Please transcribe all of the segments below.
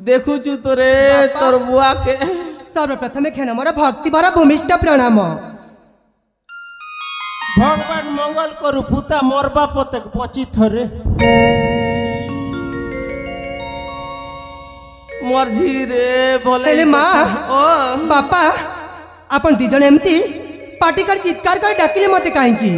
देखु तोरे तोर बुआ के सर्वप्रथम खेन मोर भक्ति भरा भूमिष्ठ प्रणाम। भगवान मंगल करु पुता मोर बाप तक पची थरे मोर झीरे भले हेले माँ ओ बापा अपन दी जन एमती पार्टी कर चित्कार कर डाकिले मते काहे की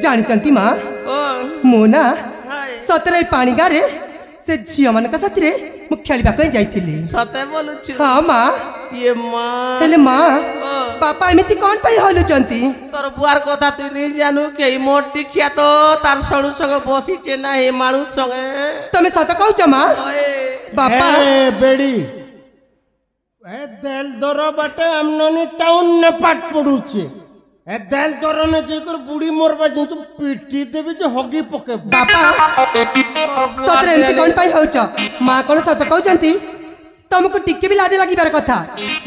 जानि चंती माँ ओ मोना सतरे पानी गारे से झिया मन का साथी रे मु खेलिबा कहीं जाइथिली सते बोलु छु हां माँ ये माँ हेले माँ पापा एमिति कोन पई होलु चंती तोर बुआर कथा तू नहीं जानू के मोट दिखिया तो तार सळु संग बसी छे ना हे मानु संगे तमे सत कहू छ माँ बापा ए बेड़ी ए देल दरो बाटे हमननी टाउन ने पाट पडू छे ए देल दरो ने जेकर बुढ़ी मोरबा जे तू पिटी देबे जे हगी पके बापा सतरे एमिति कोन पई होउ छ माँ कोन सत कहू चंती तुमको टिके भी लाज लगी कथा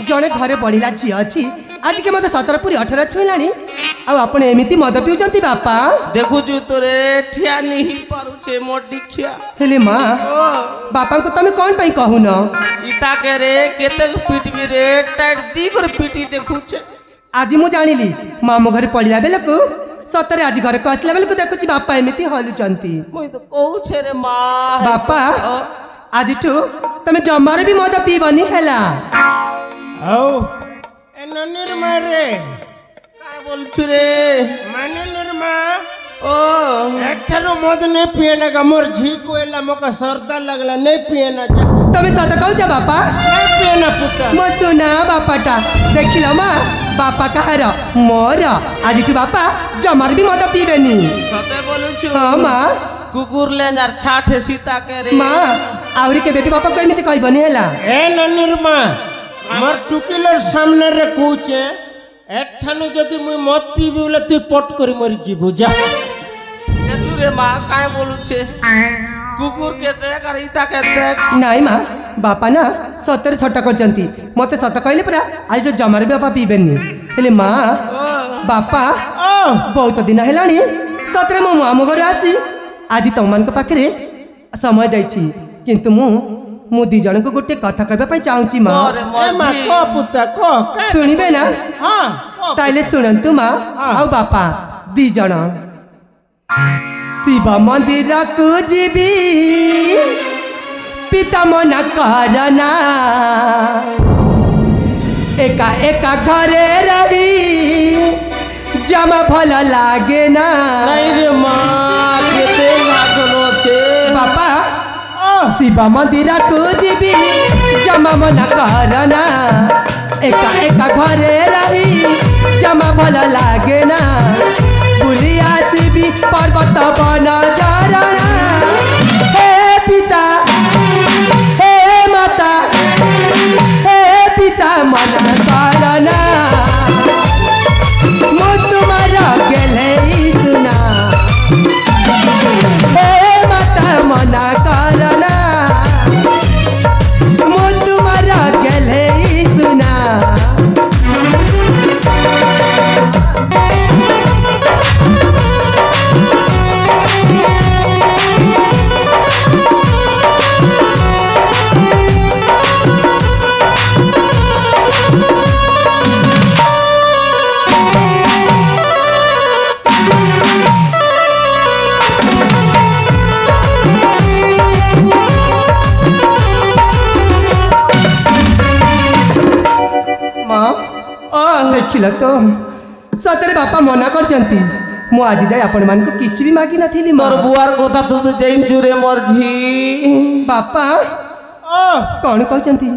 जड़े घरे बढ़िला झी अच्छी आज के मत 17 पूरी 18 छुईलानी आप एमती मद पिउचंती बापा देखु तोरे ठिया नहीं पारुछे मोट दिखिया हेले माँ बापा को तमे कौन पई कहू न इता के रे केते पिटबी रे टाइट दी कर पिटी देखु छे आज मु जानिली मामो घरे पड़िला बेले को सतरे आज घर को आसला बेले को देखुची बापा एमती हलुचंती मुई तो कहू छे रे माँ बापा आज तमे जमारे भी मद पीबनी हैला औ ए नन्नीर मारे काय बोल छु रे माने निर्मा ओ एठरो मद ने पिएना का मोर झी कोएला मोका सरदा लगला नहीं पिएना जा तमे सत कहू छ बापा नहीं पिएना पुता म सुना बापाटा देखिला माँ बापा कहार मोर आज बापा जमार भी मद पीबेनी सते बोलु छु हां माँ कुकुर लेंजार छाठे सीता के रे माँ आवरी के बेबी बापा कोई मिति कहबनी हैला ए नन्नीरमा मोर टुकिलर सामने रे कहूचे एठानु जदी मुई मत पीबी बोले तू पट करी मरी जीबू जा देखु रे माँ काय बोलु छे कुकुर के देख और इता के देख नाई माँ बापा ना सतरे छटा करचंती मते सत कहले परा आज जमार बापा पीबेनी हेले माँ बापा बहुत दिन हेलानी सतरे मो मामो घर आसी आज तुम मान पाखे समय देछि किंतु मु दी जन को गोटे कथा कहबा पई चाहूची माँ को पुता को सुनिबे ना हां ताइले सुनंतु माँ आउ बापा दी जन शिव मंदिर को जीवी पिता मना करना एका एका घरे रही जमा भल लागे ना नहीं रे माँ केते लागलो छे बापा शिव मंदिर को जीवी जमा मना करना एका एका घरे रही जमा भल लागे ना बुलिया शिवी पर्वत बन झरना हे पिता हे माता हे पिता मना करना मो तुम्हारा गेले सुना हे माता मना करना मो तुम्हारा गेले सुना देखिल तो सतरे बापा मना करचंती मु आज जाय आपण मान को किछि भी मागी नथिली मोर बुआर कथा तू तो जैन जुरे मोर झी बापा कौन कहचंती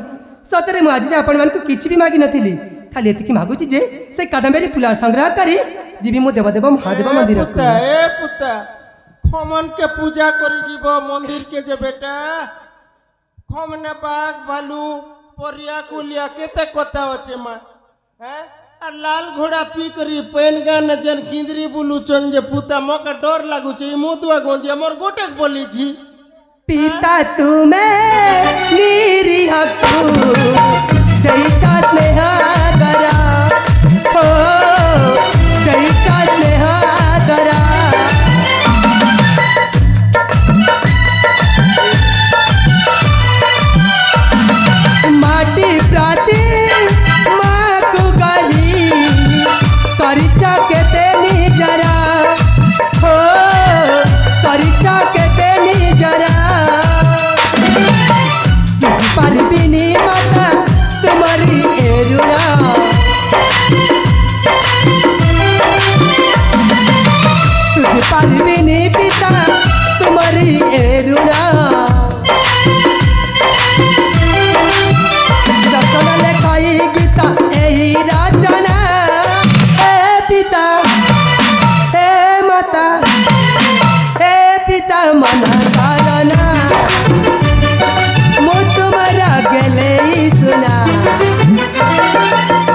सतरे मु आज आपण मानकु किछि भी मागी नथिली खाली एतिकी मागुची जे से कादम्बरी फुला संग्रह करी जीवी मु देवदेव महादेव मंदिर पुता खमन के पूजा करी जीव मंदिर के जे बेटा खमने बाघ भालू परिया कुलिया केते कथा अच्छे माँ हैं और लाल घोड़ा पी करी पेन गान जन किंदरी बुलुचन जे पुता मका डर लागु छै मुदुआ गोंजे मोर गोटेक बोली छी पिता तुम्हें निरीह दैसा स्नेह करा हो दैसा स्नेह करा माटी प्राती माँ को गही परिचा के तेनी जरा हो परिचा के तेनी जरा परबिनी माता तुम्हारी एरुना तुझे परबिनी पिता तुम्हारी एरुना जतन लेखाई गीता एही राजना ए पिता हे माता हे पिता मना करना तुम्हारा गले ही सुना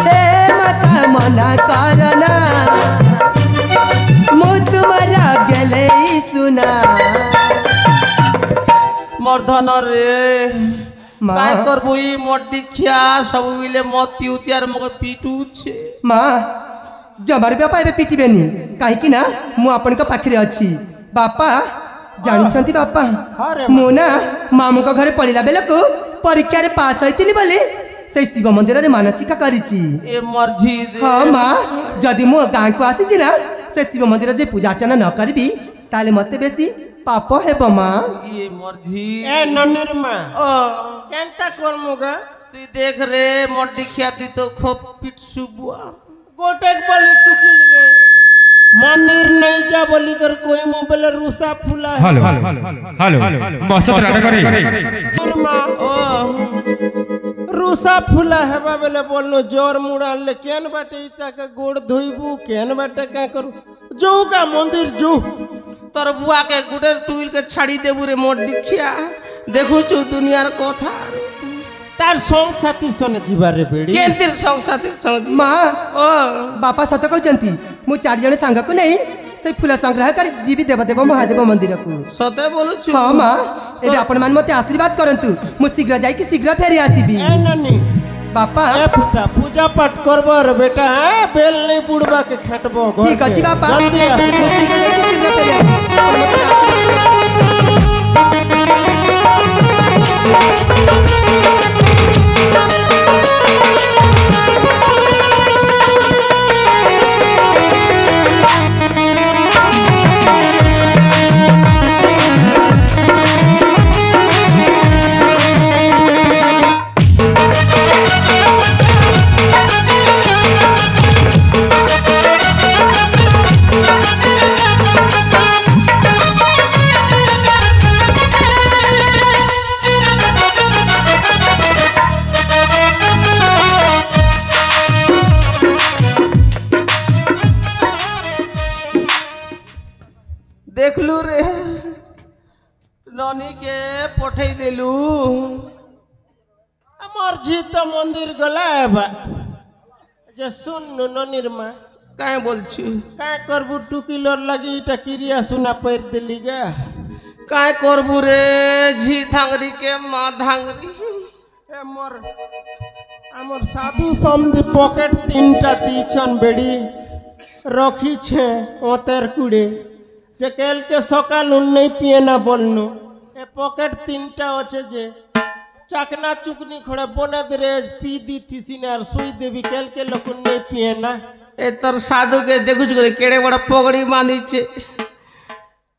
हे माता मना करना मु तुम्हारा गले ही सुना मर्धन रे माँ काय करबो ई मोर दीक्षा सब मिले मत पिउची आर मके पिटुछे माँ जमार बापा एबे पिटिबेनी काहे कि ना मु आपन का पाखरे अछि बापा जानिछंती बापा मु ना मामू को घरे पढ़िला बेले को परीक्षा रे पास होइतिली बोली से शिव मंदिर रे मानसिक करिछि ए मर्जी रे हाँ माँ जदि मो गाँ को आसी ना से शिव मंदिर जे पूजा अर्चना न करबी ताले मते बेसी पाप हेबो माँ ये मर्जी ए नन्नर माँ ओ केनता करमुगा तू देख रे मोर दीक्षा तू तो खूब पिट सुबुआ गोटेक बोली टुकिल रे मंदिर नहीं जा बोली कर कोई मोबाइल रूसा फुला है हेलो हेलो बचत राडा करी माँ ओ रूसा फुला है बेले बोलनो जोर मुड़ा ले केन बाटे इटा के गोड़ धोइबू केन बाटे का करू जो का मंदिर जो तोर बुआ के गुडे टुइल के छाड़ी देबू रे मोर दीक्षा देखू छु दुनियार कथा तार संग साथी सने जीवा रे बेड़ी केंतिर संग साथी संग माँ ओ बापा सत कहते मु 4 जन सांग को नहीं से फूल संग्रह कर जीवी देवदेव महादेव मंदिर को सते बोलू छु हाँ माँ एबे आपण मान मते आशीर्वाद करंतु मु शीघ्र जाई कि शीघ्र फेरी आसीबी ए ननी बापा ए पुता पूजा पाठ करबो रे बेटा है बेल नहीं बुड़बा के खटबो घर ठीक अछि बापा जल्दी आ। मु शीघ्र जाई कि शीघ्र फेरी आसीबी आपण मते आशीर्वाद देखलू रे ननी के पठै देलू हमर जी तो मंदिर गला है बा जे सुन ननीर माँ काय बोलछु काय करबू टुकिलर लगी इटा क्रिया सुना पैर दिली गा काय करबू रे झी धांगरी के माँ धांगरी ए मोर हमर साधु समझ पॉकेट 3टा दीछन बेड़ी रखी छे ओतेर कुड़े जे केल के सकाल नहीं पिए ना बोलनु ए पॉकेट 3टा अच्छे जे चाकना चुकनी खड़े बोने दे पी दी थी सिनार सुई देवी केल के लोग नहीं पिए ना ए तोर साधु के देखु करे केड़े बड़ा पगड़ी बांधी छे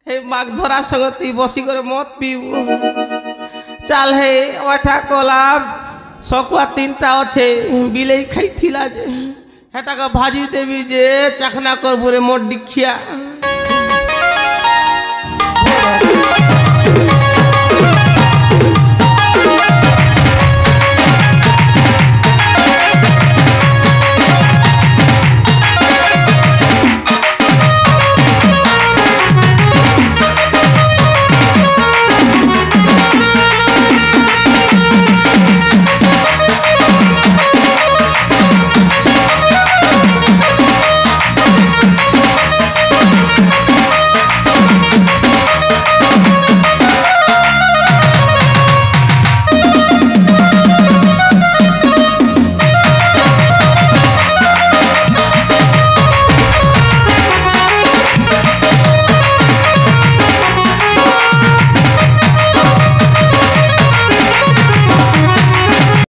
हे माग धरा संगति बसी करे मत पीबू चाल हे ओठा कोला सकुआ 3टा अच्छे बिलेई खाइथिला जे हेटा का भाजी देवी जे चखना करबू रे मोर दीक्षा